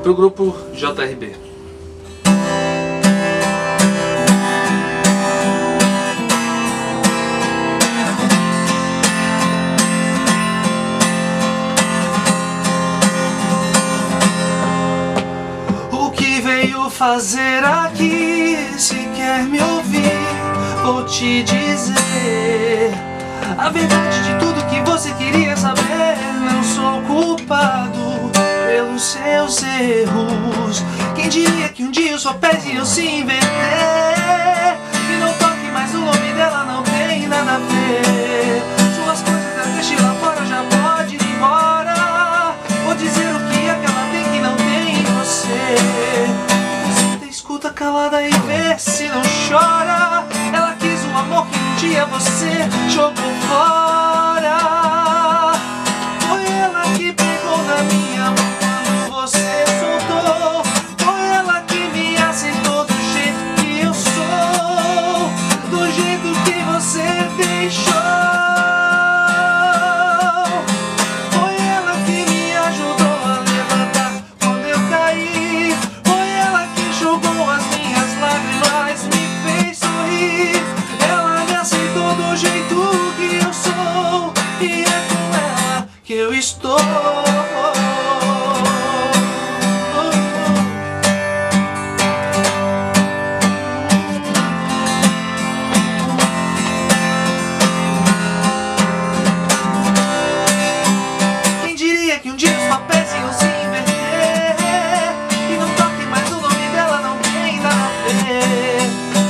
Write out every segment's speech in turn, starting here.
pro grupo JRB. O que veio fazer aqui? Se quer me ouvir, vou te dizer a verdade de tudo que você queria saber. Não sou culpado pelos seus erros. Quem diria que um dia os seus pés iam se inverter? E não toque mais, o nome dela não tem nada a ver. Suas coisas deixe lá fora, já pode ir embora. Vou dizer o que é que ela tem que não tem em você. Você escuta calada e vê se não chora. Ela quis um amor que um dia você jogou fora. Foi ela que pegou na minha mão quando você soltou. Foi ela que me aceitou do jeito que eu sou, do jeito que você deixou. Foi ela que me ajudou a levantar quando eu caí. Foi ela que enxugou as minhas lágrimas, me fez sorrir. Ela me aceitou do jeito que eu sou, e é com ela que eu estou. Quem diria que um dia os papéis iam se inverter? E não toque mais, o nome dela não tem nada a ver.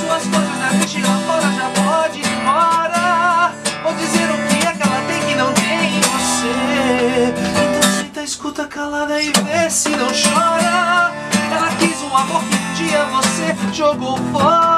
Suas coisas já deixe lá fora, já pode ir embora. Vou dizer o que é que ela tem que não tem em você. Então senta, escuta calada e vê se não chora. Ela quis um amor que um dia você jogou fora.